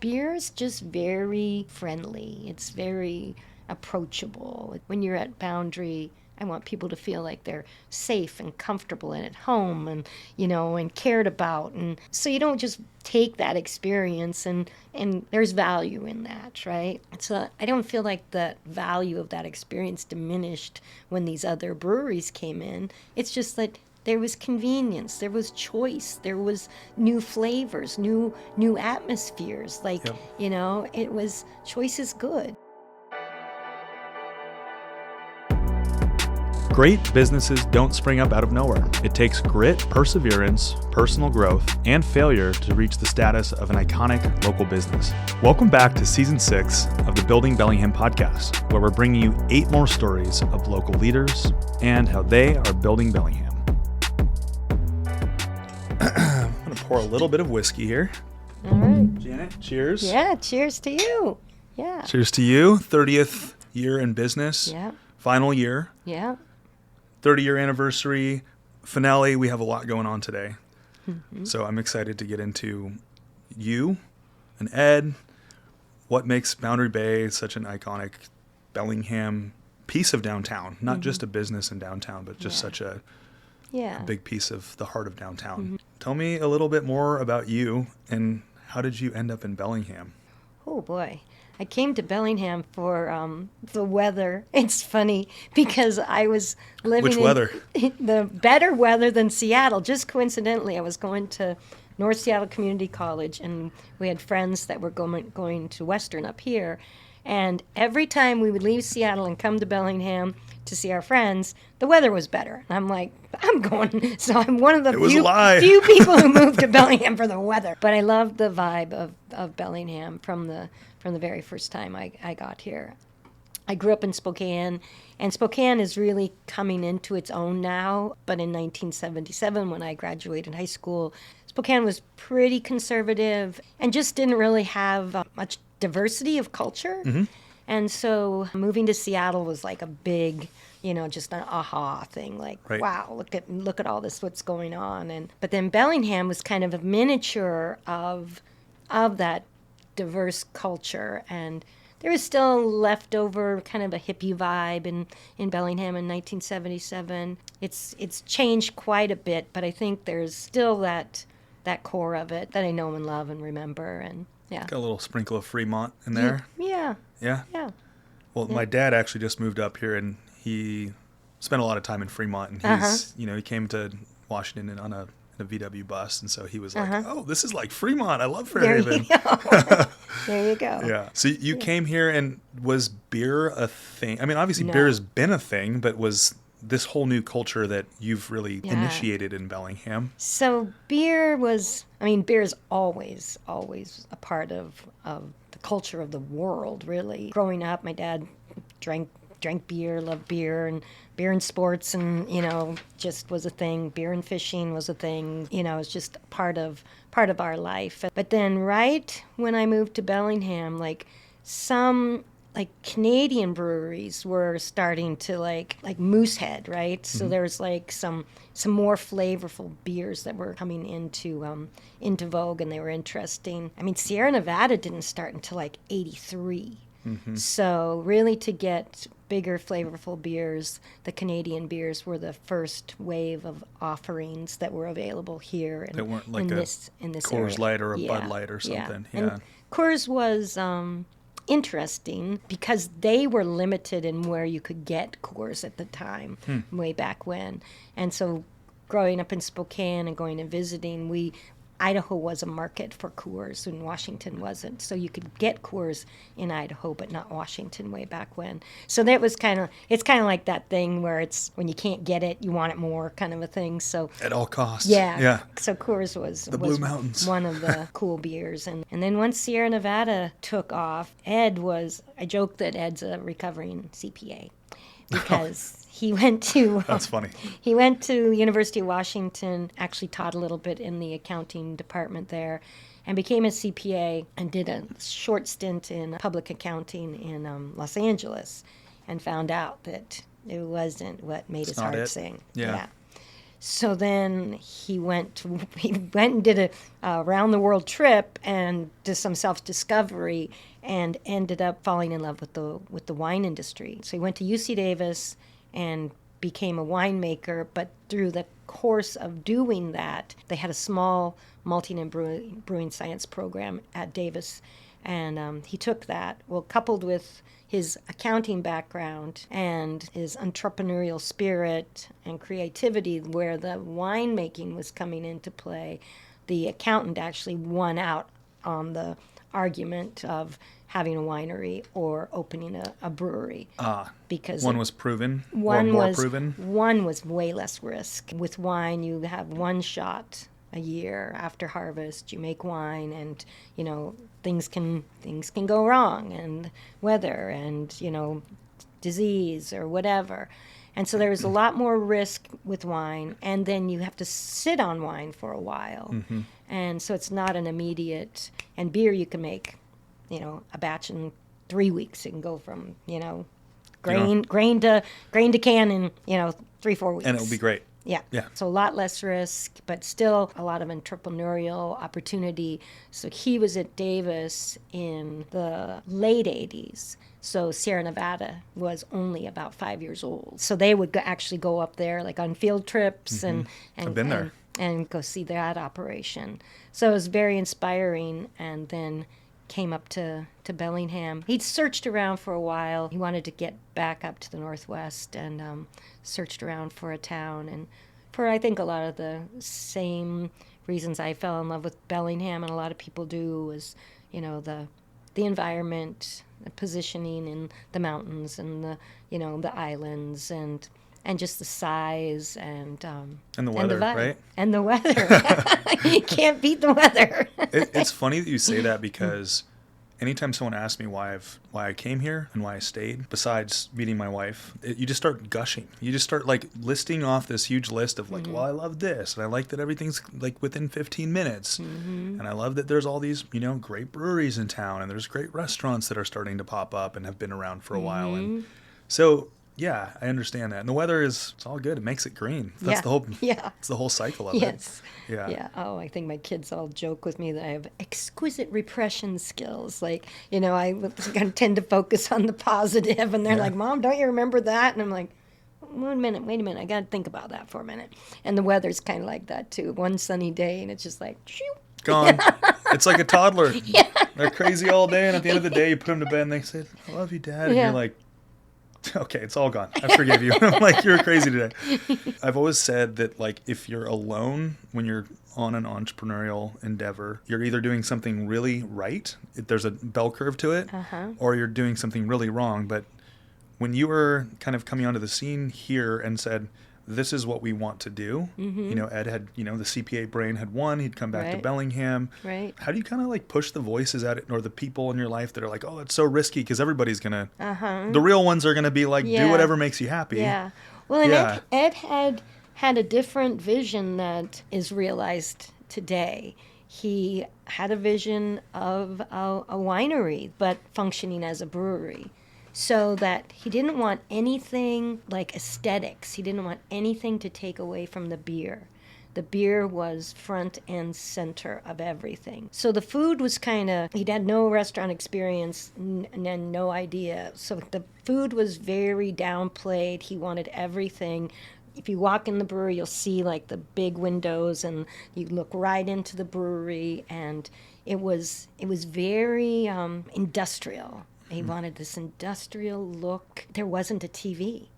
Beer is just very friendly. It's very approachable. When you're at Boundary, I want people to feel like they're safe and comfortable and at home and, and cared about. And so you don't just take that experience and there's value in that, right? So I don't feel like the value of that experience diminished when these other breweries came in. It's just that there was convenience, there was choice, there was new flavors, new atmospheres. Yep. It was choice is good. Great businesses don't spring up out of nowhere. It takes grit, perseverance, personal growth, and failure to reach the status of an iconic local business. Welcome back to Season 6 of the Building Bellingham podcast, where we're bringing you 8 more stories of local leaders and how they are building Bellingham. I'm going to pour a little bit of whiskey here. All right. Janet, cheers. Yeah, cheers to you. Yeah. Cheers to you. 30th year in business. Yeah. Final year. Yeah. 30-year anniversary finale. We have a lot going on today. Mm-hmm. So I'm excited to get into you and Ed, what makes Boundary Bay such an iconic Bellingham piece of downtown. Not just a business in downtown, but just such a big piece of the heart of downtown. Mm-hmm. Tell me a little bit more about you and how did you end up in Bellingham? Oh, boy. I came to Bellingham for the weather. It's funny because I was living Which weather? in the better weather than Seattle. Just coincidentally, I was going to North Seattle Community College, and we had friends that were going to Western up here. And every time we would leave Seattle and come to Bellingham to see our friends, the weather was better. And I'm like, I'm going. So I'm one of the few people who moved to Bellingham for the weather. But I loved the vibe of Bellingham from the very first time I got here. I grew up in Spokane, and Spokane is really coming into its own now. But in 1977, when I graduated high school, Spokane was pretty conservative and just didn't really have much diversity of culture. Mm-hmm. And so moving to Seattle was like a big, just an aha thing. Like, right. Wow, look at all this, what's going on. But then Bellingham was kind of a miniature of that diverse culture, and there was still leftover kind of a hippie vibe in Bellingham in 1977. It's changed quite a bit, but I think there's still that core of it that I know and love and remember, and yeah. Got a little sprinkle of Fremont in there. Yeah. Yeah? Yeah. Well, my dad actually just moved up here, and he spent a lot of time in Fremont, and he's, he came to Washington on a VW bus, and so he was like, oh, this is like Fremont. I love Fairhaven. There you go. Yeah. So you came here, and was beer a thing? I mean, obviously beer has been a thing, but was this whole new culture that you've really initiated in Bellingham? So beer is always a part of the culture of the world, really. Growing up, my dad drank beer, loved beer, and beer and sports, and just was a thing. Beer and fishing was a thing. It was just part of our life. But then, right when I moved to Bellingham, some Canadian breweries were starting to like Moosehead, right? Mm-hmm. So there's some more flavorful beers that were coming into vogue, and they were interesting. I mean, Sierra Nevada didn't start until 83. Mm-hmm. So really, to get bigger, flavorful beers, the Canadian beers were the first wave of offerings that were available here. They weren't like in a this Coors area. Light or a Bud Light or something. Yeah. And Coors was interesting because they were limited in where you could get Coors at the time, way back when. And so growing up in Spokane and going and visiting, Idaho was a market for Coors and Washington wasn't. So you could get Coors in Idaho, but not Washington way back when. So that was it's kind of like that thing where it's when you can't get it, you want it more kind of a thing. So at all costs. Yeah. So Coors was Blue Mountains. One of the cool beers. And then once Sierra Nevada took off, I joke that Ed's a recovering CPA because he went to That's funny. He went to University of Washington, actually taught a little bit in the accounting department there, and became a CPA and did a short stint in public accounting in Los Angeles, and found out that it wasn't what made his heart sing. Yeah. So then he went and did a around the world trip and did some self discovery and ended up falling in love with the wine industry. So he went to UC Davis and became a winemaker, but through the course of doing that, they had a small multi-name brewing science program at Davis, and he took that, well, coupled with his accounting background and his entrepreneurial spirit and creativity, where the winemaking was coming into play. The accountant actually won out on the argument of having a winery or opening a brewery. Because one was proven, one or more was proven. One was way less risk. With wine, you have one shot a year after harvest. You make wine, and things can go wrong, and weather, and disease or whatever. And so there was a lot more risk with wine, and then you have to sit on wine for a while. Mm-hmm. And so it's not an immediate. And beer you can make, a batch in 3 weeks. It can go from grain to can in 3-4 weeks, And it'll be great. Yeah. So a lot less risk, but still a lot of entrepreneurial opportunity. So he was at Davis in the late 80s. So Sierra Nevada was only about 5 years old. So they would actually go up there like on field trips and I've been there. And go see that operation. So it was very inspiring, and then came up to Bellingham. He'd searched around for a while. He wanted to get back up to the Northwest, and searched around for a town. And for, I think, a lot of the same reasons I fell in love with Bellingham, and a lot of people do, was, the environment, the positioning in the mountains and the islands, and just the size and the weather, right? And the weather. You can't beat the weather. It's funny that you say that, because anytime someone asks me why I came here and why I stayed, besides meeting my wife, you just start gushing. You just start like listing off this huge list of like, well, I love this, and I like that everything's like within 15 minutes, and I love that there's all these great breweries in town, and there's great restaurants that are starting to pop up and have been around for a while, and so. Yeah, I understand that. And the weather it's all good. It makes it green. That's the whole it's the whole cycle of it. Yes. Yeah. Oh, I think my kids all joke with me that I have exquisite repression skills. Like, I tend to focus on the positive, and they're like, "Mom, don't you remember that?" And I'm like, wait a minute. I got to think about that for a minute. And the weather's kind of like that too. One sunny day, and it's just like, shoo. Gone. It's like a toddler. Yeah. They're crazy all day, and at the end of the day, you put them to bed, and they say, "I love you, Dad," and you're like, okay, it's all gone. I forgive you. I'm like, you're crazy today. I've always said that, like, if you're alone when you're on an entrepreneurial endeavor, you're either doing something really right, there's a bell curve to it, or you're doing something really wrong. But when you were kind of coming onto the scene here and said, this is what we want to do, Ed had, the CPA brain had won, he'd come back to Bellingham. Right. How do you kind of like push the voices at it, or the people in your life that are like, oh, that's so risky, because everybody's going to, the real ones are going to be like, do whatever makes you happy. Yeah. Well, and Ed had a different vision that is realized today. He had a vision of a winery, but functioning as a brewery. So that he didn't want anything like aesthetics. He didn't want anything to take away from the beer. The beer was front and center of everything. So the food was he'd had no restaurant experience and no idea. So the food was very downplayed. He wanted everything. If you walk in the brewery, you'll see like the big windows, and you look right into the brewery, and it was very industrial. He wanted this industrial look. There wasn't a TV.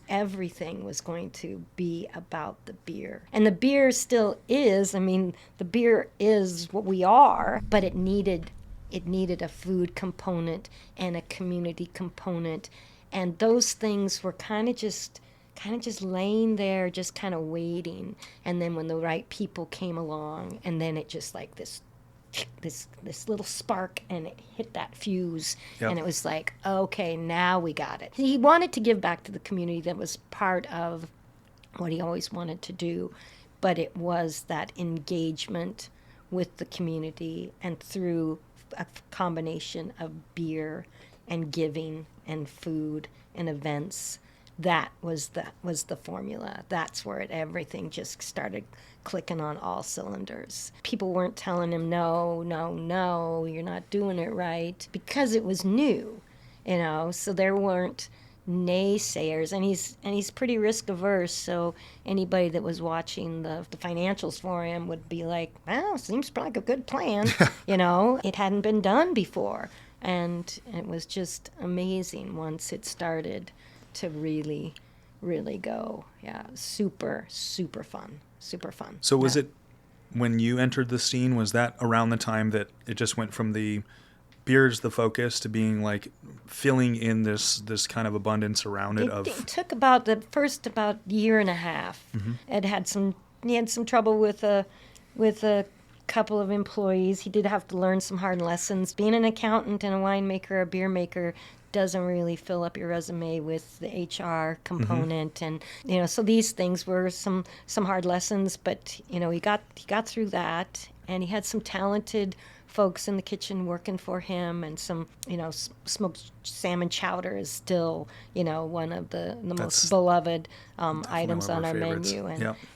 Everything was going to be about the beer. And the beer still is. I mean, the beer is what we are, but it needed a food component and a community component. And those things were kind of just laying there, just kind of waiting. And then when the right people came along, and then it just like this little spark, and it hit that fuse, and it was like, okay, now we got it. He wanted to give back to the community. That was part of what he always wanted to do, but it was that engagement with the community, and through a combination of beer and giving and food and events, that was the formula. That's where everything just started clicking on all cylinders. People weren't telling him, no, no, no, you're not doing it right, because it was new, so there weren't naysayers, and he's pretty risk averse, so anybody that was watching the financials for him would be like, well, seems like a good plan. It hadn't been done before, and it was just amazing once it started to really go. Yeah, super fun. So was it, when you entered the scene, was that around the time that it just went from the beer's the focus to being like filling in this kind of abundance around it? It took about the first year and a half. Ed had some trouble with a couple of employees. He did have to learn some hard lessons. Being an accountant and a winemaker or beer maker doesn't really fill up your resume with the HR component, and so these things were some hard lessons, but he got through that, and he had some talented folks in the kitchen working for him, and some smoked salmon chowder is still one of the most beloved items on our menu,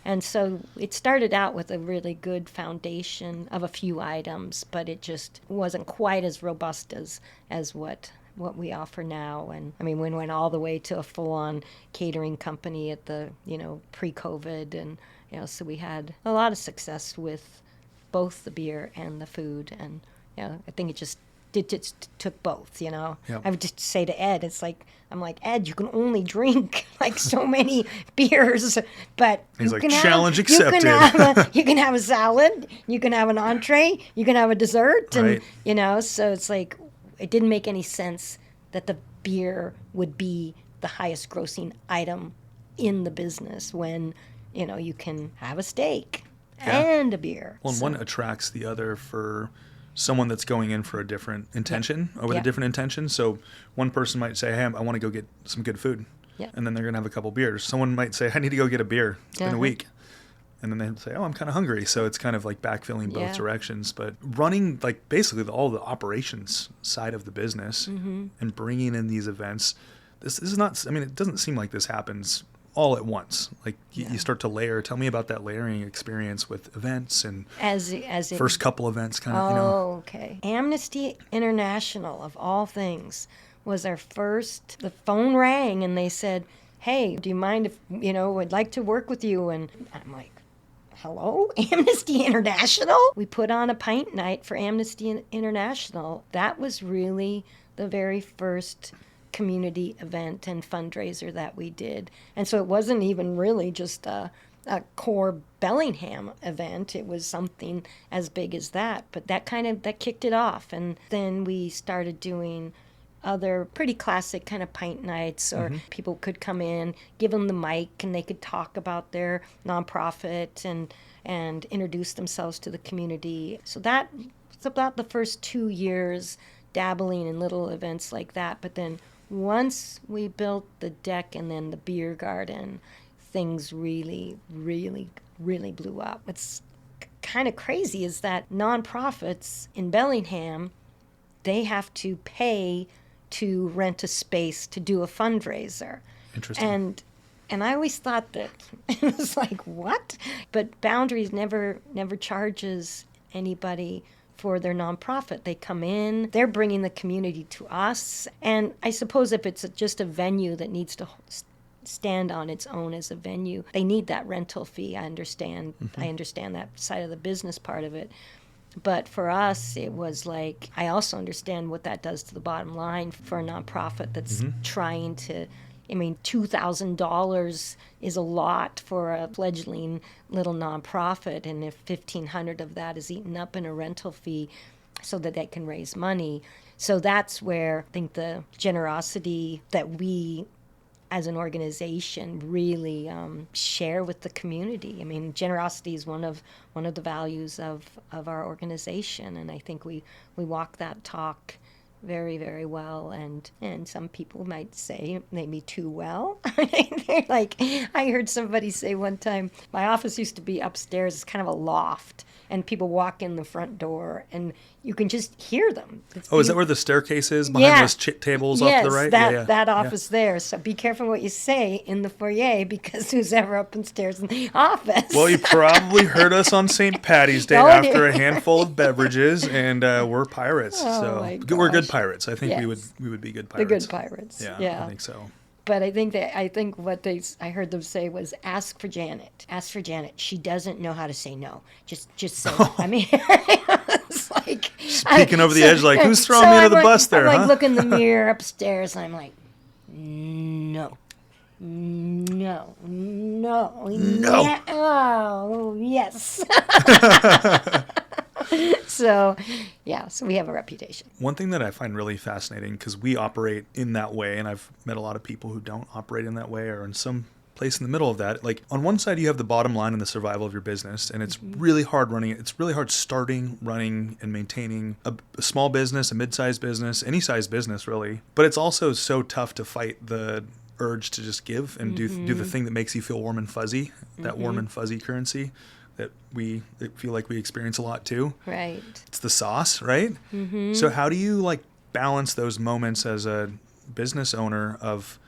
and so it started out with a really good foundation of a few items, but it just wasn't quite as robust as what we offer now. And I mean, we went all the way to a full-on catering company at the pre-COVID, and so we had a lot of success with both the beer and the food, and I think it just took both. I would just say to Ed, I'm like, Ed, you can only drink like so many beers, but he's like, challenge accepted. You can have a salad, you can have an entree, you can have a dessert, and right. So it's like, it didn't make any sense that the beer would be the highest grossing item in the business when, you can have a steak and a beer. Well, and one attracts the other for someone that's going in for a different intention or with a different intention. So one person might say, hey, I want to go get some good food. Yeah. And then they're going to have a couple beers. Someone might say, I need to go get a beer. It's been a week. And then they say, oh, I'm kind of hungry. So it's kind of like backfilling both directions. But running like basically all the operations side of the business and bringing in these events, this is not, I mean, it doesn't seem like this happens all at once. Like you start to layer. Tell me about that layering experience with events and as first couple events kind of, okay. Amnesty International, of all things, was our first. The phone rang and they said, hey, do you mind if, I'd like to work with you? And I'm like, hello, Amnesty International? We put on a pint night for Amnesty International. That was really the very first community event and fundraiser that we did. And so it wasn't even really just a core Bellingham event. It was something as big as that. But that kicked it off. And then we started doing other pretty classic kind of pint nights, or people could come in, give them the mic, and they could talk about their nonprofit and introduce themselves to the community. So that was about the first 2 years dabbling in little events like that. But then once we built the deck and then the beer garden, things really, really, really blew up. What's kind of crazy is that nonprofits in Bellingham, they have to pay to rent a space to do a fundraiser. Interesting. And I always thought that it was like, what? But Boundaries never charges anybody for their nonprofit. They come in, they're bringing the community to us. And I suppose if it's just a venue that needs to stand on its own as a venue, they need that rental fee. I understand. I understand that side of the business part of it. But for us, it was like, I also understand what that does to the bottom line for a nonprofit that's trying to, $2,000 is a lot for a fledgling little nonprofit. And if $1,500 of that is eaten up in a rental fee so that they can raise money. So that's where I think the generosity that we as an organization really share with the community. Generosity is one of the values of our organization, and I think we walk that talk very, very well, and some people might say maybe too well. They're like, I heard somebody say one time, my office used to be upstairs, it's kind of a loft, and people walk in the front door, and you can just hear them. Oh, is that where the staircase is behind those tables off to the right? That office there. So be careful what you say in the foyer because who's ever up and stairs in the office. Well, you probably heard us on St. Patty's Day after a handful of beverages, and we're pirates. So we're good pirates. I think we would be good pirates. The good pirates. Yeah, I think so. But I think what I heard them say was ask for Janet. Ask for Janet. She doesn't know how to say no. Just say. I mean, it's like speaking over the edge, like who's throwing me under the bus there? I'm like look in the mirror upstairs, and I'm like, no. Oh, yes. So we have a reputation. One thing that I find really fascinating, because we operate in that way, and I've met a lot of people who don't operate in that way or in some place in the middle of that. Like on one side, you have the bottom line and the survival of your business, and it's really hard running it. It's really hard starting, running, and maintaining a small business, a mid-sized business, any size business really. But it's also so tough to fight the urge to just give and do the thing that makes you feel warm and fuzzy, that warm and fuzzy currency that we feel like we experience a lot too. Right. It's the sauce, right? So how do you like balance those moments as a business owner of,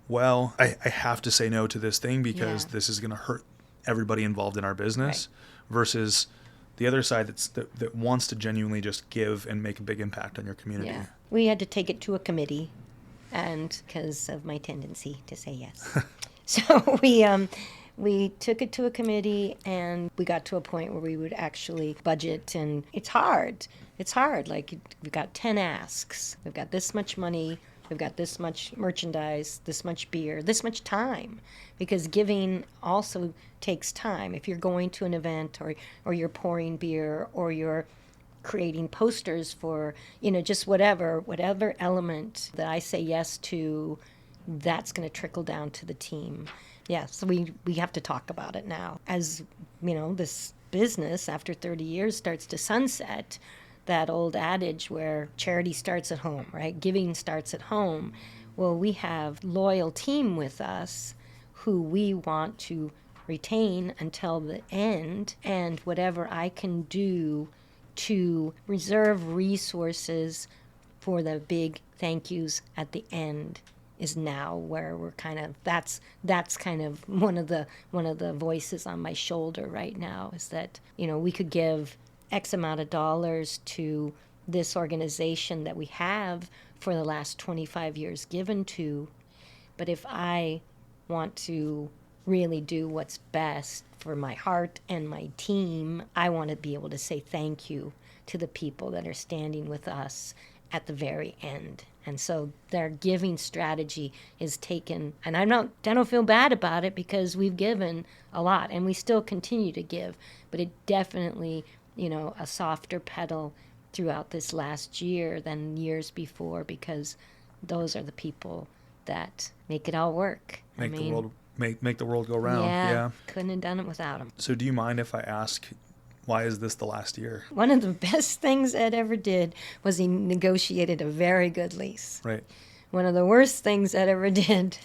well, I have to say no to this thing because this is going to hurt everybody involved in our business, versus the other side that wants to genuinely just give and make a big impact on your community? Yeah. We had to take it to a committee, and because of my tendency to say yes. So we took it to a committee, and we got to a point where we would actually budget, and it's hard. It's hard. Like, we've got 10 asks. We've got this much money. We've got this much merchandise, this much beer, this much time. Because giving also takes time. If you're going to an event or you're pouring beer or you're creating posters for, just whatever element that I say yes to, that's going to trickle down to the team. Yeah, so we have to talk about it now. As, this business, after 30 years, starts to sunset, that old adage where charity starts at home, right? Giving starts at home. Well, we have loyal team with us who we want to retain until the end, and whatever I can do to reserve resources for the big thank yous at the end is now where we're kind of that's kind of one of the voices on my shoulder right now, is that we could give X amount of dollars to this organization that we have for the last 25 years given to, but if I want to really do what's best for my heart and my team, I want to be able to say thank you to the people that are standing with us at the very end. And so their giving strategy is taken, and I don't feel bad about it because we've given a lot and we still continue to give, but it definitely, a softer pedal throughout this last year than years before, because those are the people that make it all work. Make the world go round. Yeah. Couldn't have done it without them. So do you mind if I ask, why is this the last year? One of the best things Ed ever did was he negotiated a very good lease. Right. One of the worst things Ed ever did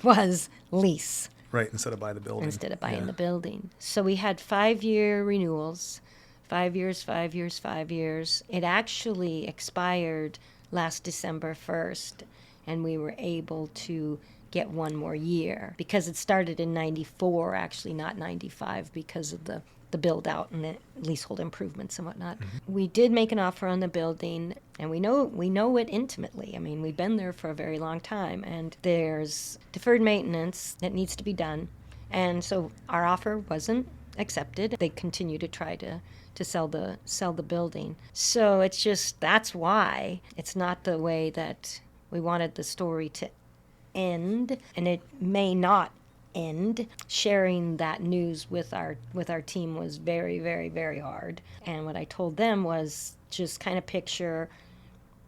was lease. Right, instead of buy the building. Instead of buying the building. So we had 5-year renewals, 5 years, 5 years, 5 years. It actually expired last December 1st, and we were able to get one more year because it started in 94, actually not 95, because of the build out and the leasehold improvements and whatnot. We did make an offer on the building, and we know it intimately. I mean, we've been there for a very long time, and there's deferred maintenance that needs to be done. And so our offer wasn't accepted. They continue to try to sell the building. So it's just, that's why it's not the way that we wanted the story to end, and it may not end. Sharing that news with our team was very, very, very hard. And what I told them was just kind of picture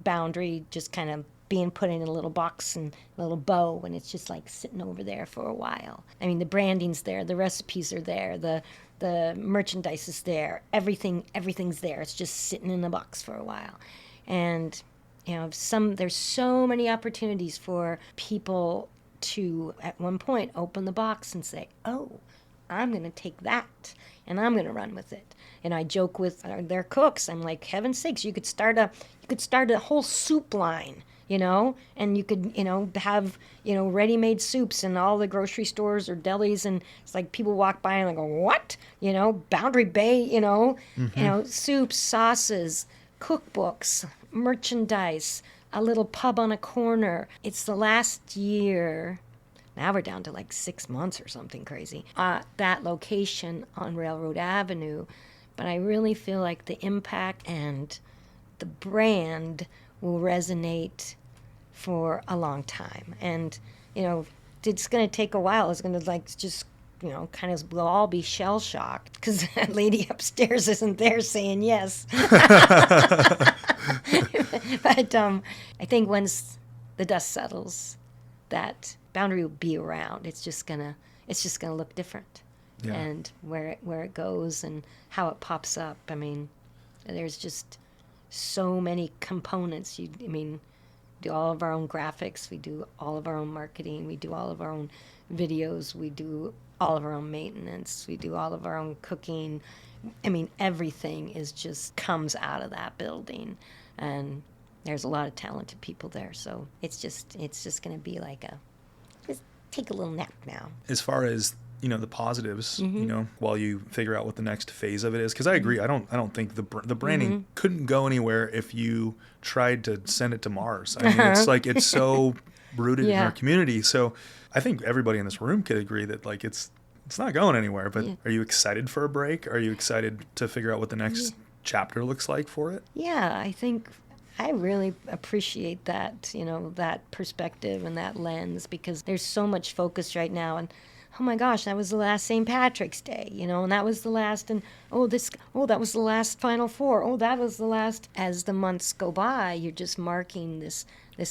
Boundary just kind of being put in a little box and a little bow, and it's just like sitting over there for a while. I mean, the branding's there, the recipes are there, the merchandise is there, everything's there. It's just sitting in the box for a while. And there's so many opportunities for people to, at one point, open the box and say, oh, I'm going to take that and I'm going to run with it. And I joke with their cooks. I'm like, heaven's sakes, you could start a whole soup line, and you could, have, ready-made soups in all the grocery stores or delis. And it's like people walk by and they go, what? Boundary Bay, soups, sauces, cookbooks, merchandise, a little pub on a corner. It's the last year. Now we're down to like 6 months or something crazy. That location on Railroad Avenue. But I really feel like the impact and the brand will resonate for a long time. And, it's going to take a while. It's going to just, kind of, we'll all be shell-shocked because that lady upstairs isn't there saying yes. But I think once the dust settles, that boundary will be around. It's just gonna look different. Yeah. And where it goes and how it pops up. I mean, there's just so many components. Do all of our own graphics. We do all of our own marketing. We do all of our own videos. We do all of our own maintenance. We do all of our own cooking. Everything is just comes out of that building, and there's a lot of talented people there. So it's just going to be like just take a little nap now. As far as the positives, while you figure out what the next phase of it is, because I agree, I don't think the branding couldn't go anywhere if you tried to send it to Mars. It's like it's so rooted in our community. So I think everybody in this room could agree that it's not going anywhere. But are you excited for a break? Are you excited to figure out what the next chapter looks like for it? Yeah, I think I really appreciate that, that perspective and that lens, because there's so much focus right now. And oh my gosh, that was the last St. Patrick's Day, and that was the last, and that was the last Final Four. Oh, that was the last. As the months go by, you're just marking this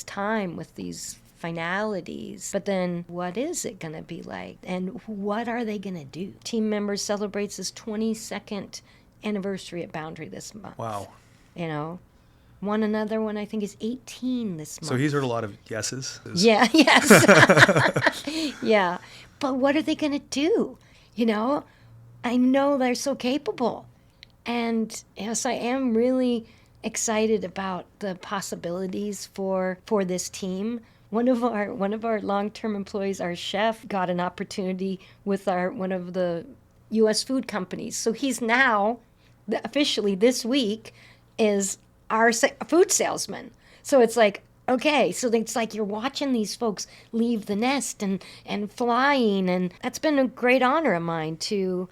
time with these finalities. But then what is it going to be like? And what are they going to do? Team members celebrates his 22nd anniversary at Boundary this month. Wow. One another one, I think, is 18 this month. So he's heard a lot of yeses. Yeah, yes. Yeah. But what are they going to do? I know they're so capable. And yes, I am really excited about the possibilities for this team. One of our long-term employees, our chef, got an opportunity with one of the U.S. food companies. So he's now, officially this week, is our food salesman. So it's like, okay, so it's like you're watching these folks leave the nest and flying, and that's been a great honor of mine to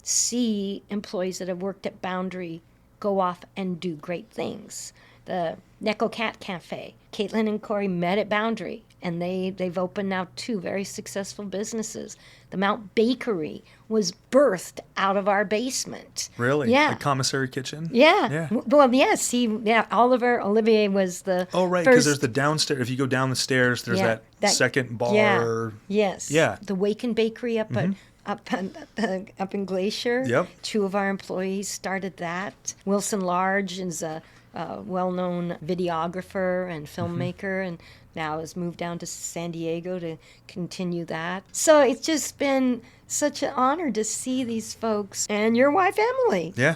see employees that have worked at Boundary go off and do great things. The Necco Cat Cafe, Caitlin and Corey met at Boundary, and they've opened now 2 very successful businesses. The Mount Bakery was birthed out of our basement. Really? Yeah. The commissary kitchen? Yeah. Well, yes. Olivier was the Oh, right, because there's the downstairs. If you go down the stairs, there's that second bar. Yeah. Yes. Yeah. The Waken Bakery up in Glacier. Yep. 2 of our employees started that. Wilson Large is a well-known videographer and filmmaker, and now has moved down to San Diego to continue that. So it's just been such an honor to see these folks and your wife, Emily. Yeah.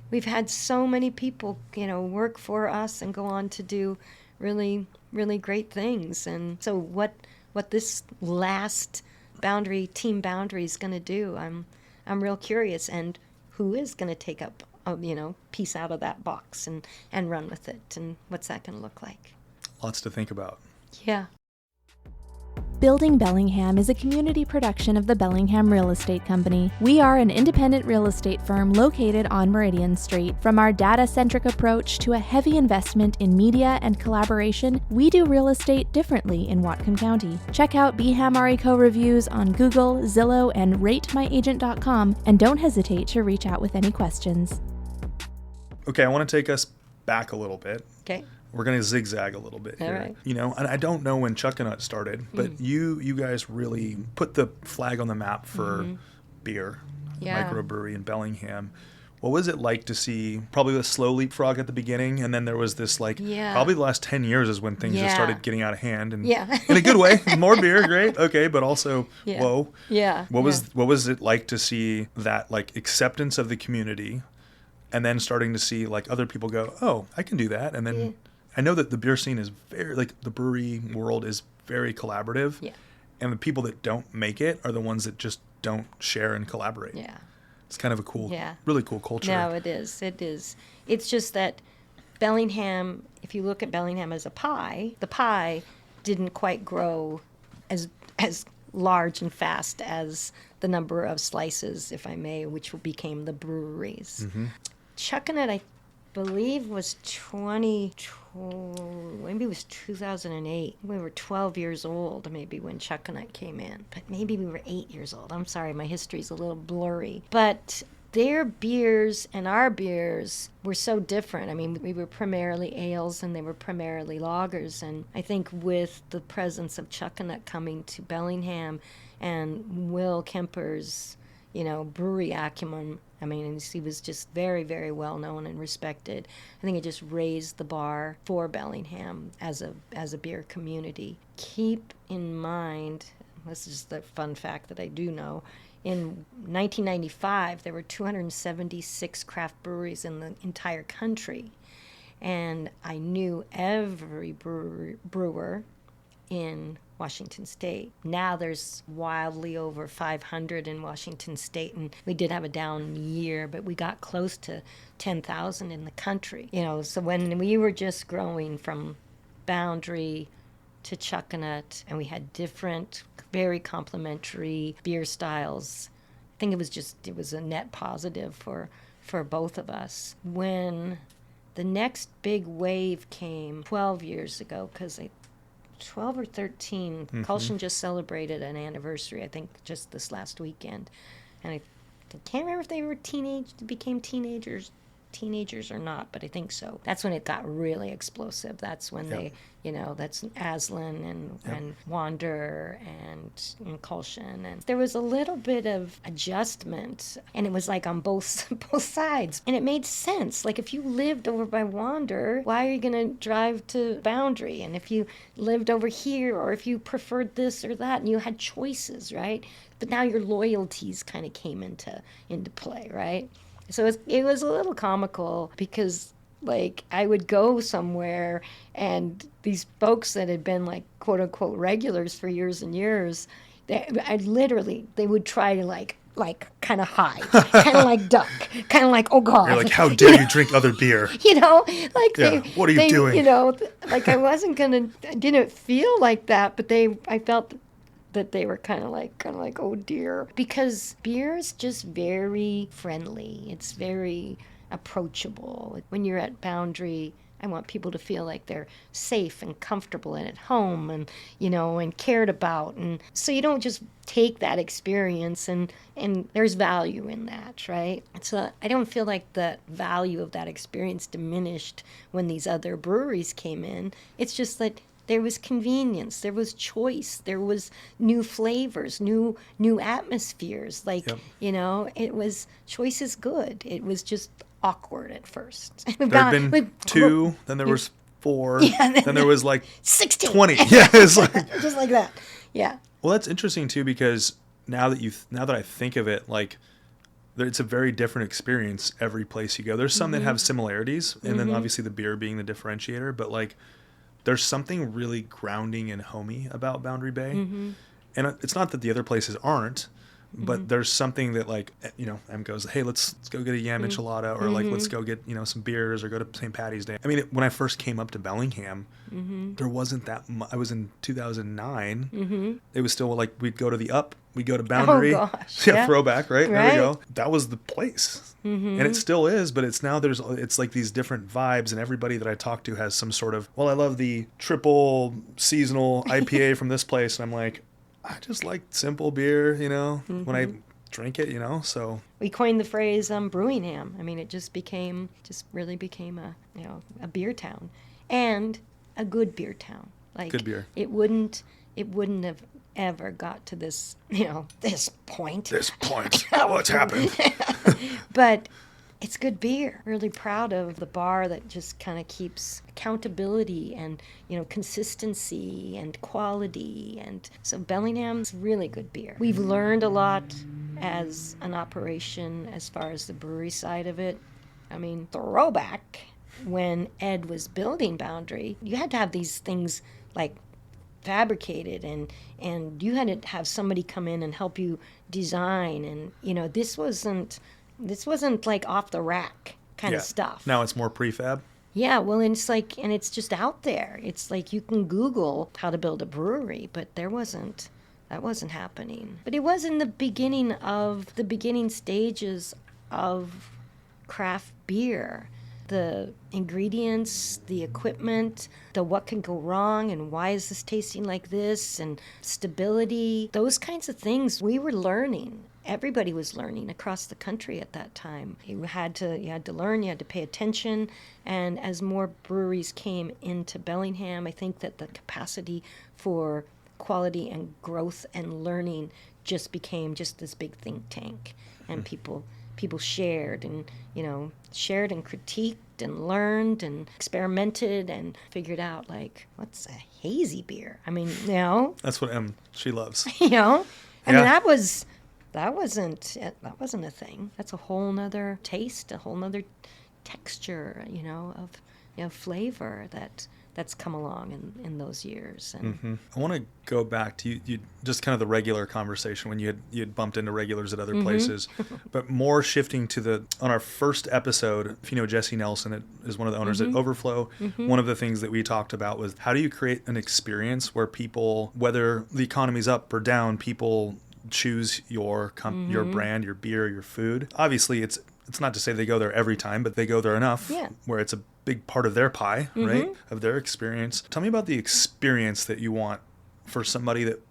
We've had so many people, work for us and go on to do really, really great things. And so what this last Team Boundary is going to do, I'm real curious. And who is going to take up a piece out of that box and run with it, and what's that going to look like? Lots to think about. Yeah. Building Bellingham is a community production of the Bellingham Real Estate Company. We are an independent real estate firm located on Meridian Street. From our data-centric approach to a heavy investment in media and collaboration, we do real estate differently in Whatcom County. Check out Beham REco reviews on Google, Zillow, and ratemyagent.com, and don't hesitate to reach out with any questions. Okay, I want to take us back a little bit. Okay. We're going to zigzag a little bit here. All right. And I don't know when Chuckanut started, but you guys really put the flag on the map for beer, microbrewery in Bellingham. What was it like to see probably the slow leapfrog at the beginning, and then there was this probably the last 10 years is when things just started getting out of hand, and in a good way. More beer, great, okay, but also whoa. Yeah. What was it like to see that acceptance of the community, and then starting to see other people go, oh, I can do that, and then I know that the beer scene is very the brewery world is very collaborative. Yeah. And the people that don't make it are the ones that just don't share and collaborate. Yeah. It's kind of a really cool culture. No, it is. It is. It's just that Bellingham, if you look at Bellingham as a pie, the pie didn't quite grow as large and fast as the number of slices, if I may, which became the breweries. Mm-hmm. Chuckanut, I believe, was maybe it was 2008. We were 12 years old maybe when Chuckanut came in, but maybe we were 8 years old. I'm sorry, my history's a little blurry. But their beers and our beers were so different. I mean, we were primarily ales and they were primarily lagers. And I think with the presence of Chuckanut coming to Bellingham and Will Kemper's, brewery acumen, I mean, he was just very, very well known and respected. I think it just raised the bar for Bellingham as a beer community. Keep in mind, this is the fun fact that I do know, in 1995, there were 276 craft breweries in the entire country. And I knew every brewer in Washington State. Now there's wildly over 500 in Washington State, and we did have a down year, but we got close to 10,000 in the country. So when we were just growing from Boundary to Chuckanut, and we had different, very complementary beer styles, I think it was a net positive for both of us. When the next big wave came 12 years ago, because 12 or 13, Culshan just celebrated an anniversary, I think, just this last weekend. And I can't remember if they became teenagers or not, but I think so. That's when it got really explosive. That's when they, that's Aslan and Wander and Culshan. And there was a little bit of adjustment, and it was on both sides. And it made sense. If you lived over by Wander, why are you going to drive to Boundary? And if you lived over here, or if you preferred this or that, and you had choices, right? But now your loyalties kind of came into play, right? So it was a little comical because, I would go somewhere and these folks that had been, quote unquote, regulars for years and years, they would try to, kind of hide, kind of duck, kind of oh, God. You're how dare you drink other beer? What are you doing? I didn't feel like that, but I felt that they were kind of oh dear, because beer is just very friendly. It's very approachable. When you're at Boundary, I want people to feel like they're safe and comfortable and at home and, and cared about. And so you don't just take that experience and there's value in that, right? So I don't feel like the value of that experience diminished when these other breweries came in. It's just that there was convenience, there was choice, there was new flavors, new atmospheres. It was, choice is good. It was just awkward at first. There had been 2, then there was 4, then there was 16. 20. Yeah, it's just like that. Yeah. Well, that's interesting too, because now that I think of it, it's a very different experience every place you go. There's some that have similarities, and then obviously the beer being the differentiator, but there's something really grounding and homey about Boundary Bay. And it's not that the other places aren't, but there's something that Em goes, hey, let's go get a yam enchilada, or let's go get, some beers, or go to St. Patty's Day. I mean, when I first came up to Bellingham, there wasn't that much. I was in 2009. It was still we'd go to the Up, we'd go to Boundary. Oh, gosh. Yeah, throwback, right? There we go. That was the place. And it still is, but it's now it's these different vibes, and everybody that I talk to has some sort of, I love the triple seasonal IPA from this place, and I'm I just like simple beer, when I drink it, so. We coined the phrase Brewingham. I mean, it just really became a beer town, and a good beer town. Good beer. It wouldn't have ever got to this, this point. What's happened? But it's good beer. Really proud of the bar that just kind of keeps accountability and, consistency and quality. And so Bellingham's really good beer. We've learned a lot as an operation as far as the brewery side of it. I mean, throwback, when Ed was building Boundary, you had to have these things like fabricated, and you had to have somebody come in and help you design, and this wasn't like off the rack kind of stuff. Now it's more prefab. Yeah, well, and it's just out there. It's like you can Google how to build a brewery, but that wasn't happening. But it was in the beginning stages of craft beer. The ingredients, the equipment, the what can go wrong and why is this tasting like this, and stability, those kinds of things we were learning. Everybody was learning across the country at that time. You had to learn, you had to pay attention, and as more breweries came into Bellingham, I think that the capacity for quality and growth and learning just became just this big think tank, and people shared and critiqued and learned and experimented and figured out, like, what's a hazy beer? I mean, that's what she loves. I mean, that wasn't a thing. That's a whole nother taste, a whole nother texture, of flavor that's come along in those years. And I want to go back to you just kind of the regular conversation when you had bumped into regulars at other places, but more shifting to on our first episode, if you know Jesse Nelson, that is one of the owners at Overflow. One of the things that we talked about was how do you create an experience where people, whether the economy's up or down, people choose your brand, your beer, your food. Obviously, it's not to say they go there every time, but they go there enough where it's a big part of their pie, right? Of their experience. Tell me about the experience that you want for somebody that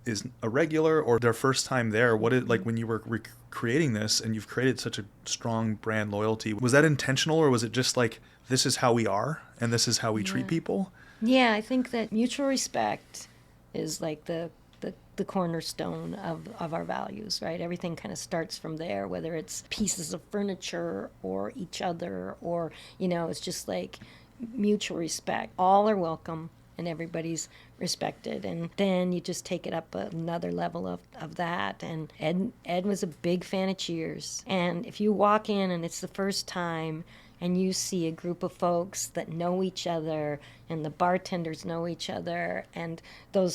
is a regular or their first time there. What it like when you were creating this and you've created such a strong brand loyalty? Was that intentional, or was it just like, this is how we are and this is how we treat people? Yeah, I think that mutual respect is like the cornerstone of our values, right? Everything kind of starts from there, whether it's pieces of furniture or each other, or, it's just like mutual respect. All are welcome and everybody's respected. And then you just take it up another level of that. And Ed was a big fan of Cheers. And if you walk in and it's the first time, and you see a group of folks that know each other, and the bartenders know each other, and the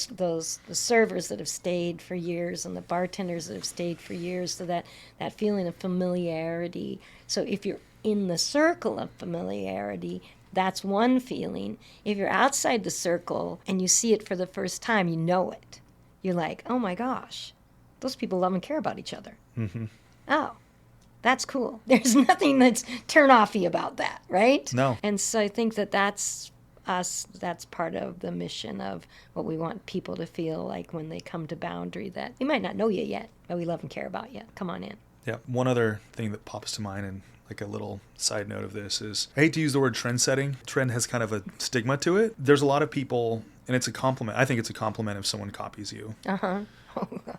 servers that have stayed for years, and the bartenders that have stayed for years, so that feeling of familiarity. So if you're in the circle of familiarity, that's one feeling. If you're outside the circle and you see it for the first time, you know it. You're like, oh my gosh, those people love and care about each other. Oh, that's cool. There's nothing that's turn-offy about that, right? No. And so I think that's us. That's part of the mission of what we want people to feel like when they come to Boundary, that we might not know you yet, but we love and care about you. Come on in. Yeah. One other thing that pops to mind, and like a little side note of this, is I hate to use the word trend setting. Trend has kind of a stigma to it. There's a lot of people, and it's a compliment. I think it's a compliment if someone copies you.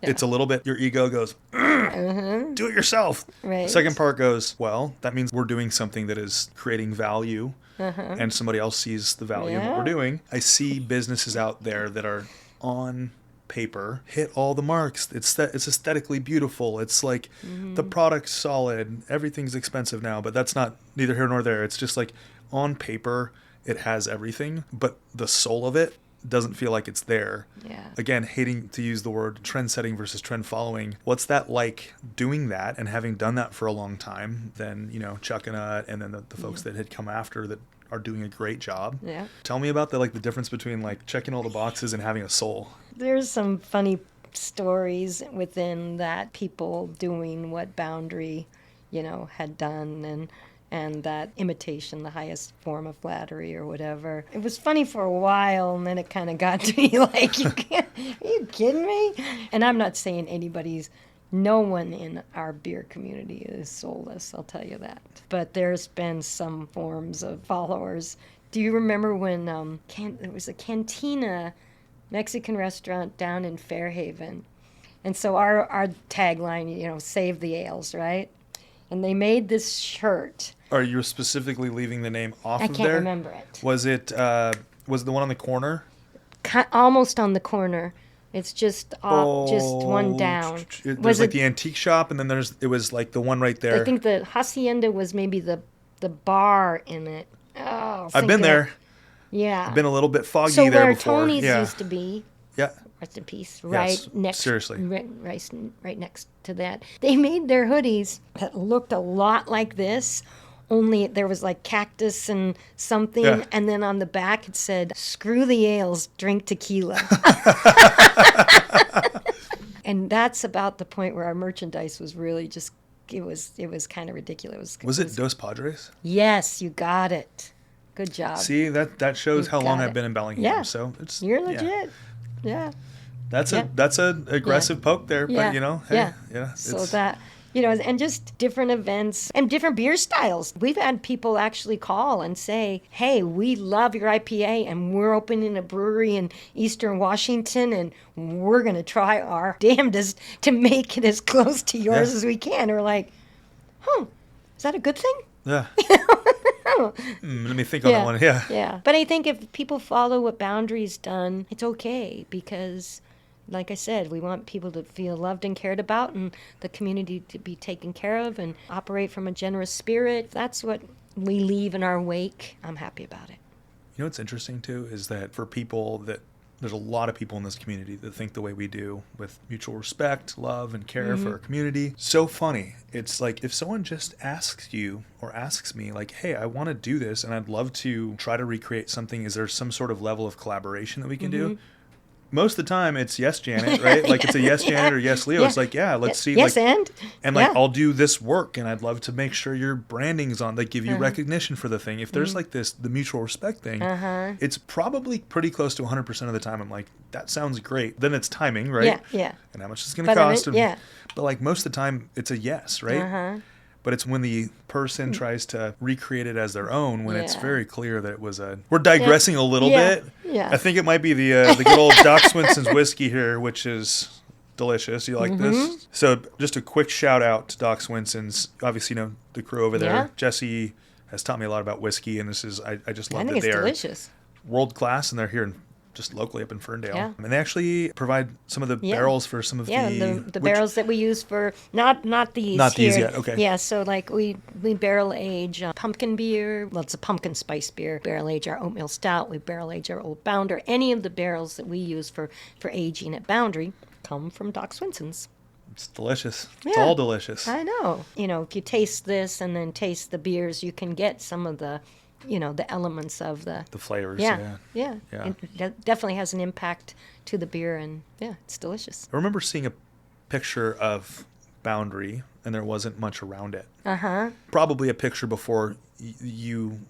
It's a little bit, your ego goes, do it yourself. Right. The second part goes, well, that means we're doing something that is creating value, and somebody else sees the value in what we're doing. I see businesses out there that are on paper hit all the marks. It's aesthetically beautiful. It's like the product's solid. Everything's expensive now, but that's not neither here nor there. It's just like on paper, it has everything, but the soul of it doesn't feel like it's there. Yeah. Again, hating to use the word trend setting versus trend following. What's that like, doing that and having done that for a long time? Then, Chuck and and then the folks that had come after that are doing a great job. Yeah. Tell me about the difference between like checking all the boxes and having a soul. There's some funny stories within that, people doing what Boundary, had done, and that imitation, the highest form of flattery or whatever. It was funny for a while, and then it kind of got to be like, are you kidding me? And I'm not saying no one in our beer community is soulless, I'll tell you that. But there's been some forms of followers. Do you remember when there was a Cantina Mexican restaurant down in Fairhaven? And so our tagline, save the ales, right? And they made this shirt. Are you specifically leaving the name off I of can't there? remember it. Was it was it the one on the corner? Almost on the corner. It's just one down. There's like the antique shop, and then it was like the one right there. I think the Hacienda was maybe the bar in it. Oh, I've been there. Yeah. I've been a little bit foggy so there where before. Tony's Yeah. used to be. Yeah. Rest in peace. Yes, Right next. seriously. Right next to that. They made their hoodies that looked a lot like this. Only there was like cactus and something, Yeah. and then on the back it said, "Screw the ales, drink tequila." And that's about the point where our merchandise was really just, it was kind of ridiculous. Was it Dos Padres? Yes, you got it. Good job. See, that shows how long got I've it. been in Bellingham. Yeah. So it's You're legit. Yeah. That's a aggressive poke there, but hey, So that, and just different events and different beer styles. We've had people actually call and say, "Hey, we love your IPA and we're opening a brewery in Eastern Washington and we're going to try our damnedest to make it as close to yours as we can." And we're like, is that a good thing? Yeah. Let me think on that one. Yeah. Yeah. But I think if people follow what Boundary's done, it's okay because, like I said, we want people to feel loved and cared about and the community to be taken care of and operate from a generous spirit. That's what we leave in our wake. I'm happy about it. You know what's interesting, too, is that for people that there's a lot of people in this community that think the way we do with mutual respect, love, and care for our community. So funny. It's like if someone just asks you or asks me like, "Hey, I want to do this and I'd love to try to recreate something. Is there some sort of level of collaboration that we can do?" Most of the time it's yes, Janet, right? Like it's a yes, Janet or yes, Leo. Yeah. It's like, yeah, let's see. Yes, like, and like yeah. I'll do this work and I'd love to make sure your branding's on, like give you recognition for the thing. If there's like the mutual respect thing, it's probably pretty close to 100% of the time. I'm like, that sounds great. Then it's timing, right? Yeah. And how much it's going to cost. But like most of the time it's a yes, right? But it's when the person tries to recreate it as their own, when it's very clear that it was we're digressing a little bit. Yeah. I think it might be the good old Doc Swinson's whiskey here, which is delicious. You like this? So just a quick shout out to Doc Swinson's. Obviously, the crew over there. Yeah. Jesse has taught me a lot about whiskey, and this is, I just love I that think they it's are delicious. world class, and they're here in just locally up in Ferndale. Yeah. And they actually provide some of the barrels for some of the barrels that we use for not these Not here. these yet, okay. Yeah, so like we barrel age pumpkin beer. Well, it's a pumpkin spice beer. Barrel age our oatmeal stout. We barrel age our Old Bounder. Any of the barrels that we use for aging at Boundary come from Doc Swinson's. It's delicious. It's Yeah. all delicious. I know. If you taste this and then taste the beers, you can get some of the the elements of the flavors. Yeah. Yeah. It definitely has an impact to the beer, and it's delicious. I remember seeing a picture of Boundary, and there wasn't much around it. Probably a picture before you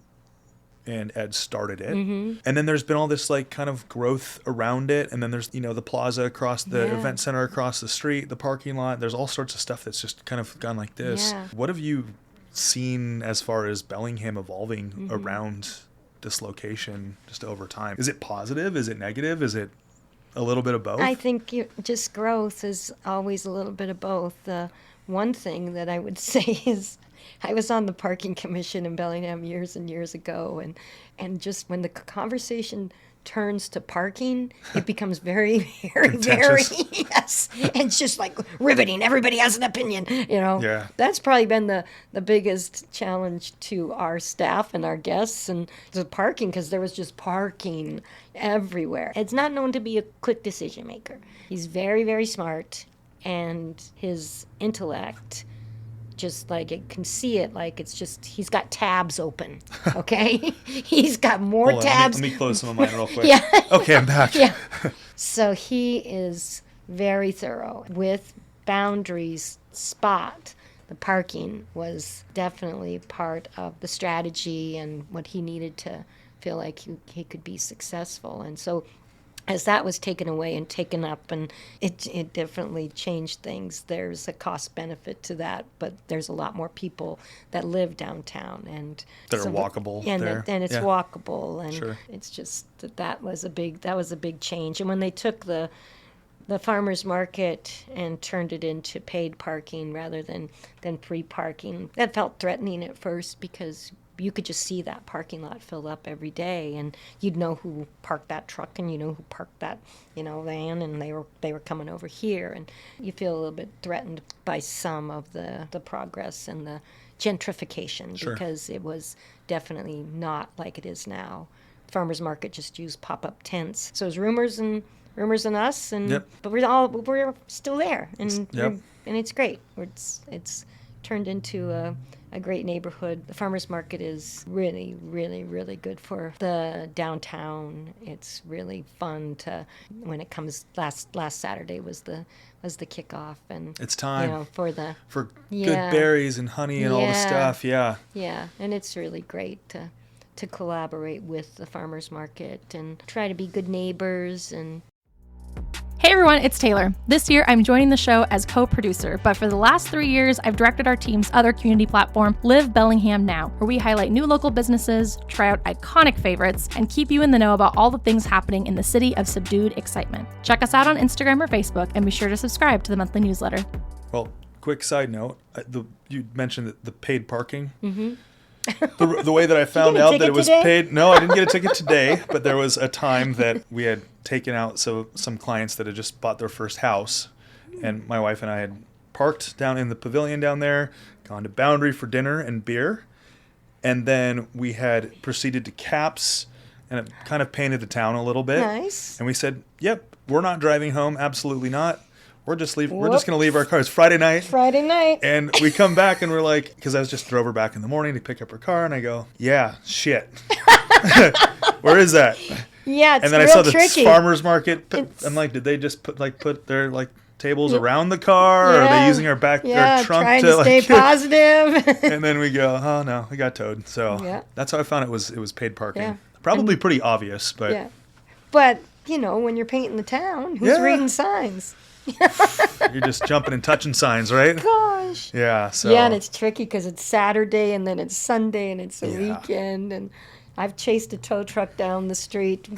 and Ed started it. And then there's been all this like kind of growth around it, and then there's the plaza across the event center across the street, the parking lot. There's all sorts of stuff that's just kind of gone like this. Yeah. What have you seen as far as Bellingham evolving around this location just over time? Is it positive? Is it negative? Is it a little bit of both? I think just growth is always a little bit of both. One thing that I would say is I was on the parking commission in Bellingham years and years ago, and just when the conversation turns to parking, it becomes very, very, very, yes. And it's just like riveting. Everybody has an opinion, Yeah. That's probably been the biggest challenge to our staff and our guests and the parking, because there was just parking everywhere. It's not known to be a quick decision maker. He's very, very smart, and his intellect, just like it can see it, like it's just he's got tabs open. Okay, he's got more Hold on, tabs. Let me close some of mine real quick. Yeah. Okay, I'm back. Yeah. So he is very thorough with Boundary's spot. The parking was definitely part of the strategy and what he needed to feel like he could be successful. And so as that was taken away and taken up, and it definitely changed things. There's a cost benefit to that, but there's a lot more people that live downtown and That are walkable and there. and it's Yeah. walkable, and Sure. it's just that was a big change. And when they took the the farmer's market and turned it into paid parking rather than free parking. That felt threatening at first because you could just see that parking lot fill up every day, and you'd know who parked that truck, and you know who parked that, van, and they were coming over here, and you feel a little bit threatened by some of the progress and the gentrification. Sure. Because it was definitely not like it is now. Farmers market just used pop-up tents, so it was rumors and us, and Yep. but we're still there, and Yep. and it's great. It's turned into a great neighborhood. The farmers market is really, really, really good for the downtown. It's really fun when it comes. Last Saturday was the kickoff, and It's time for good berries and honey and all the stuff. Yeah. Yeah, and it's really great to collaborate with the farmers market and try to be good neighbors. And Hey everyone, it's Taylor. This year I'm joining the show as co-producer, but for the last 3 years I've directed our team's other community platform, Live Bellingham Now, where we highlight new local businesses, try out iconic favorites, and keep you in the know about all the things happening in the city of subdued excitement. Check us out on Instagram or Facebook, and be sure to subscribe to the monthly newsletter. Well, quick side note, you mentioned the paid parking. Mm-hmm. The way that I found out that it was paid, no, I didn't get a ticket today, but there was a time that we had taken out some clients that had just bought their first house, and my wife and I had parked down in the pavilion down there, gone to Boundary for dinner and beer, and then we had proceeded to Caps, and it kind of painted the town a little bit. Nice. And we said, yep, we're not driving home, absolutely not. We're just going to leave our cars Friday night. And we come back and we're like, because I just drove her back in the morning to pick up her car, and I go, yeah, shit. Where is that? Yeah, it's and then real I saw the tricky. farmer's market. I'm like, did they just put their tables around the car? Or are they using our trunk trying to stay positive? And then we go, oh no, we got towed. So that's how I found it was paid parking. Yeah. Probably pretty obvious, but. Yeah. But, when you're painting the town, who's reading signs? You're just jumping and touching signs, right? Gosh. Yeah. So. Yeah, and it's tricky because it's Saturday and then it's Sunday and it's a weekend, and I've chased a tow truck down the street.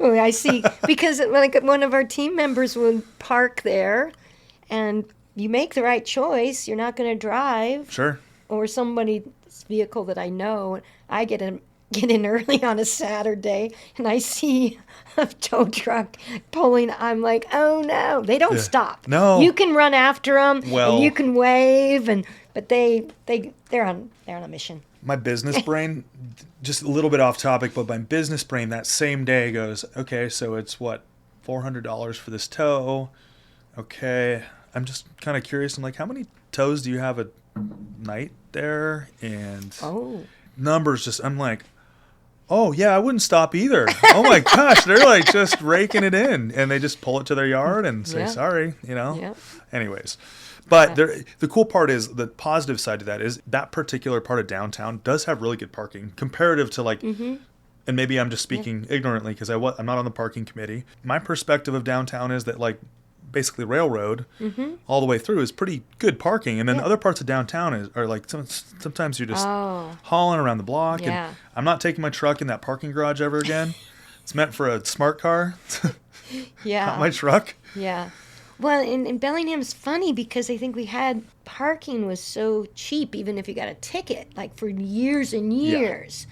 I see, because one of our team members would park there, and you make the right choice. You're not going to drive. Sure. Or somebody's vehicle that I know. I get in early on a Saturday, and I see a tow truck pulling. I'm like, oh no! They don't stop. No, you can run after them, and you can wave, but they're on a mission. My business brain, just a little bit off topic, but my business brain that same day goes, okay, so it's what, $400 for this tow? Okay, I'm just kind of curious. I'm like, how many tows do you have a night there? And numbers I'm like, oh, yeah, I wouldn't stop either. Oh, my gosh. They're like just raking it in. And they just pull it to their yard and say, sorry, Yeah. Anyways. But the cool part is, the positive side to that is that particular part of downtown does have really good parking comparative to and maybe I'm just speaking ignorantly because I'm not on the parking committee. My perspective of downtown is that basically Railroad all the way through is pretty good parking, and then other parts of downtown are like sometimes you're just hauling around the block, and I'm not taking my truck in that parking garage ever again. It's meant for a smart car. Not my truck. Yeah. Well, in Bellingham's funny because I think parking was so cheap, even if you got a ticket, for years and years,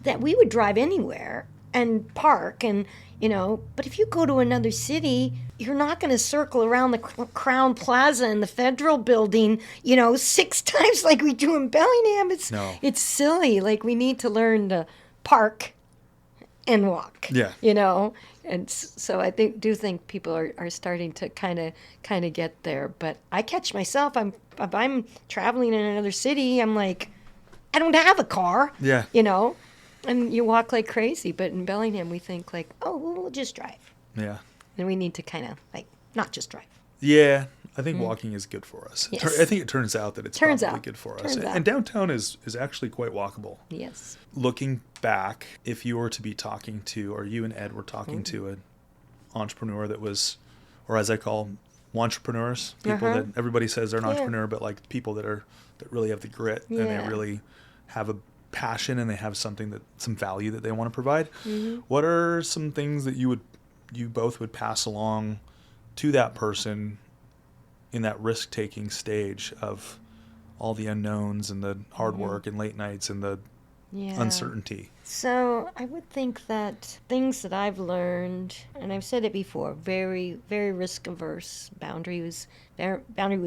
that we would drive anywhere and park, and but if you go to another city, you're not going to circle around the Crown Plaza and the Federal Building, 6 times like we do in Bellingham. It's silly. We need to learn to park and walk. Yeah. And so I do think people are starting to kind of get there. But I catch myself. If I'm traveling in another city, I'm like, I don't have a car. Yeah. And you walk like crazy, but in Bellingham we think we'll just drive. Yeah. And we need to kind of not just drive. Yeah, I think walking is good for us. Yes. I think it turns out that it's probably good for us. And downtown is actually quite walkable. Yes. Looking back, if you were to be talking to, or you and Ed were talking to an entrepreneur that was, or as I call them, entrepreneurs, people that everybody says they're an entrepreneur, but people that really have the grit and they really have a passion and they have some value that they want to provide. What are some things that you both would pass along to that person in that risk-taking stage of all the unknowns and the hard work and late nights and the uncertainty? So I would think that things that I've learned, and I've said it before, very, very risk averse. Boundary was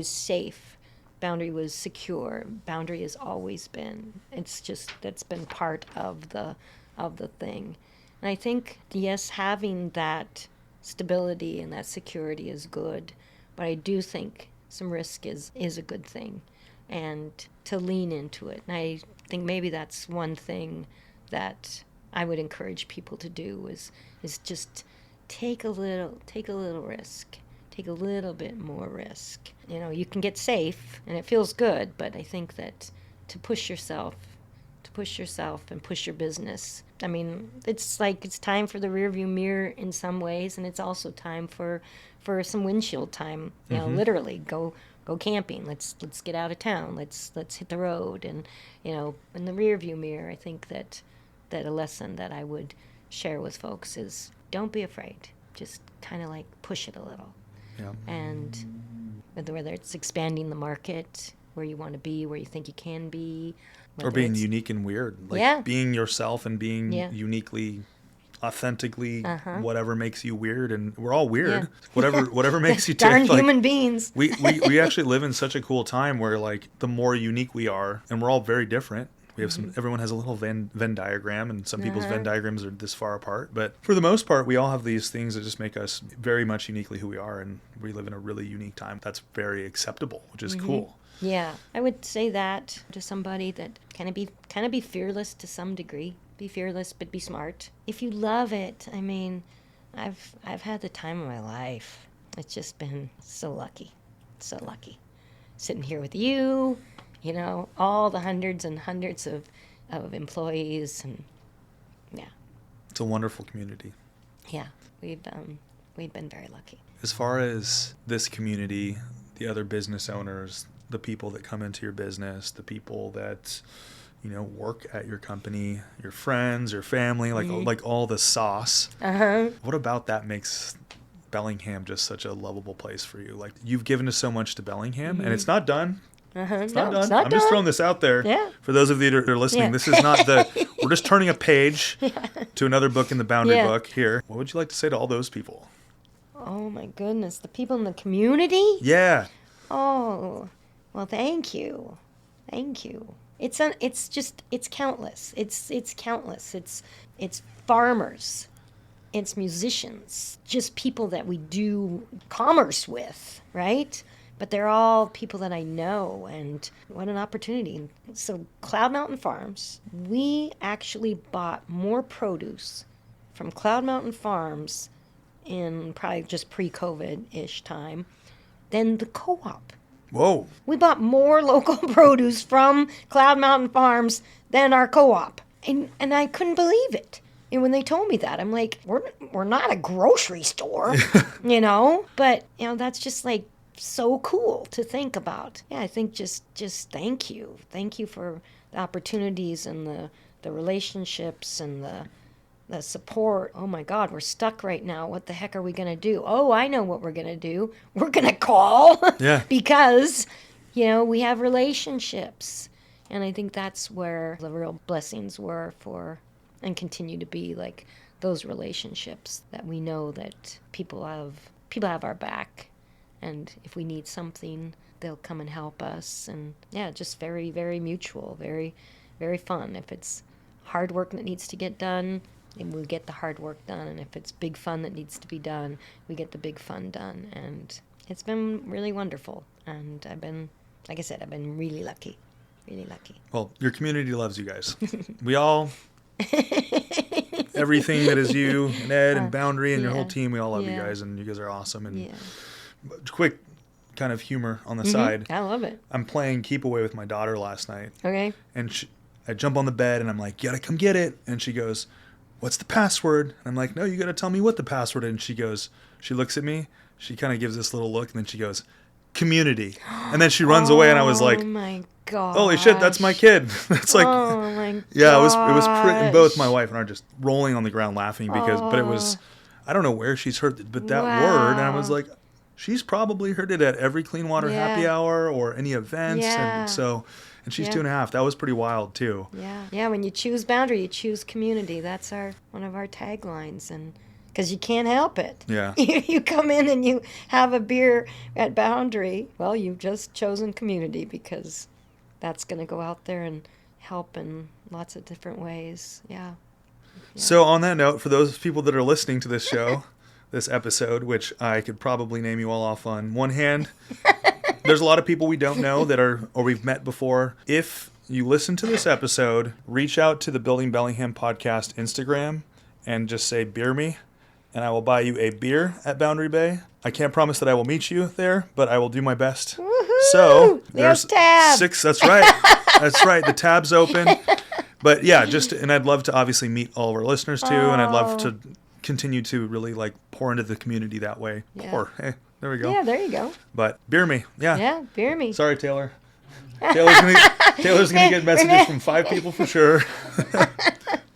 safe. Boundary was secure. Boundary has always been. It's just that's been part of the thing. And I think, yes, having that stability and that security is good, but I do think some risk is a good thing, and to lean into it. And I think maybe that's one thing that I would encourage people to do is just take a little risk. Take a little bit more risk. You can get safe and it feels good, but I think that to push yourself and push your business. I mean, it's like it's time for the rearview mirror in some ways, and it's also time for some windshield time. Literally go camping. Let's get out of town. Let's hit the road. And in the rearview mirror, I think that a lesson that I would share with folks is don't be afraid. Just kind of like push it a little. Yeah. And whether it's expanding the market, where you want to be, where you think you can be. Or being unique and weird. Like being yourself and being uniquely, authentically, whatever makes you weird. And we're all weird. Whatever makes you tick. Darn human beings. We actually live in such a cool time where like the more unique we are, and we're all very different. We have everyone has a little Venn diagram, and some people's Venn diagrams are this far apart. But for the most part, we all have these things that just make us very much uniquely who we are, and we live in a really unique time. That's very acceptable, which is cool. Yeah, I would say that to somebody that kind of be fearless to some degree. Be fearless, but be smart. If you love it, I mean, I've had the time of my life. It's just been so lucky, sitting here with you. All the hundreds and hundreds of employees, and it's a wonderful community. Yeah, we've been very lucky. As far as this community, the other business owners, the people that come into your business, the people that work at your company, your friends, your family, like all the sauce. What about that makes Bellingham just such a lovable place for you? Like, you've given us so much to Bellingham, and it's not done. It's not done. I'm just throwing this out there for those of you that are listening. This is not we're just turning a page to another book in the Boundary book here. What would you like to say to all those people? Oh my goodness, the people in the community? Yeah. Oh, well, thank you. It's countless. It's countless. It's farmers. It's musicians. Just people that we do commerce with, right? But they're all people that I know, and what an opportunity. So Cloud Mountain Farms, we actually bought more produce from Cloud Mountain Farms in probably just pre-COVID-ish time than the co-op. Whoa. We bought more local produce from Cloud Mountain Farms than our co-op. And I couldn't believe it. And when they told me that, I'm like, we're not a grocery store, But, that's just like, so cool to think about. I think just thank you. Thank you for the opportunities and the relationships and the support. Oh my God, we're stuck right now. What the heck are we going to do? Oh, I know what we're going to do. We're going to call because, we have relationships. And I think that's where the real blessings were for and continue to be, like those relationships that we know that people have our back. And if we need something, they'll come and help us. And just very, very mutual, very, very fun. If it's hard work that needs to get done, then we'll get the hard work done. And if it's big fun that needs to be done, we get the big fun done. And it's been really wonderful. And I've been really lucky. Really lucky. Well, your community loves you guys. We all, everything that is you and Ed and Boundary and your whole team, we all love you guys. And you guys are awesome. And quick kind of humor on the side. I love it. I'm playing Keep Away with my daughter last night. Okay. And I jump on the bed and I'm like, you gotta come get it. And she goes, what's the password? And I'm like, no, you gotta tell me what the password is. And she looks at me, she kind of gives this little look, and then she goes, community. And then she runs away, and I was like, oh my God. Holy shit, that's my kid. It's like, oh my God. Yeah, it was and both my wife and I are just rolling on the ground laughing but it was, I don't know where she's heard it, but that word, and I was like, she's probably heard it at every Clean Water happy hour or any events. Yeah. And she's 2.5. That was pretty wild too. Yeah. Yeah. When you choose boundary, you choose community. That's one of our taglines. And because you can't help it. Yeah. You come in and you have a beer at Boundary, well, you've just chosen community because that's going to go out there and help in lots of different ways. Yeah. So on that note, for those people that are listening to this show, this episode, which I could probably name you all off on one hand, there's a lot of people we don't know or we've met before. If you listen to this episode, reach out to the Building Bellingham podcast Instagram and just say, beer me, and I will buy you a beer at Boundary Bay. I can't promise that I will meet you there, but I will do my best. Woohoo! So there's tab. 6. That's right. That's right. The tab's open. But yeah, and I'd love to obviously meet all of our listeners too, and I'd love to continue to really like pour into the community that way. Yeah. Pour. Hey, there we go. Yeah, there you go. But beer me. Yeah. Yeah, beer me. Sorry, Taylor. Taylor's gonna get messages from 5 people for sure.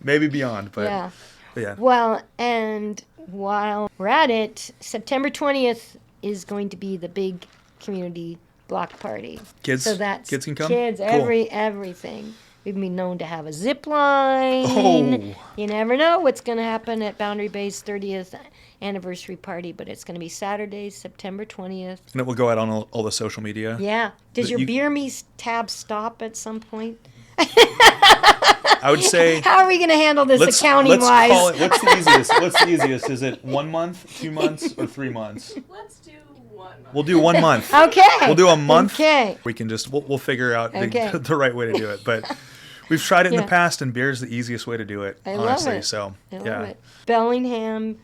Maybe beyond, but yeah. Well, and while we're at it, September 20th is going to be the big community block party. Kids can come? Kids, Cool. everything. We've been known to have a zip line. Oh. You never know what's going to happen at Boundary Bay's 30th anniversary party, but it's going to be Saturday, September 20th. And it will go out on all the social media. Yeah. Does your Beer Me tab stop at some point? I would say. How are we going to handle this accounting-wise? Let's call it. What's the easiest? Is it 1 month, 2 months, or 3 months? Let's do 1 month. We'll do 1 month. Okay. We'll do a month. Okay. We can we'll figure out Okay. the right way to do it. But we've tried it in the past, and beer is the easiest way to do it. I honestly, love it. So I love it. Bellingham,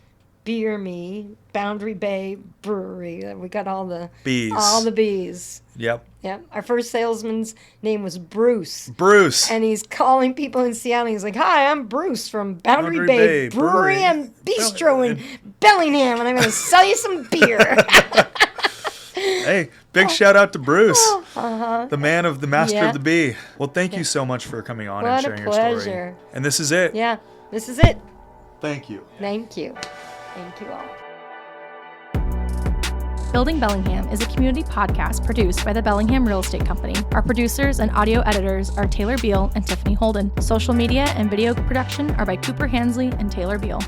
Beer Me, Boundary Bay Brewery. We got all the Bees. All the bees. Yep. Yep. Our first salesman's name was Bruce. Bruce. And he's calling people in Seattle. He's like, "Hi, I'm Bruce from Boundary Bay Brewery and Bistro in Bellingham, and I'm going to sell you some beer." Hey, big shout out to Bruce, the master of the bee. Well, thank you so much for coming on and sharing your story. What a pleasure. And this is it. Yeah, this is it. Thank you. Thank you. Thank you all. Building Bellingham is a community podcast produced by the Bellingham Real Estate Company. Our producers and audio editors are Taylor Beal and Tiffany Holden. Social media and video production are by Cooper Hansley and Taylor Beal.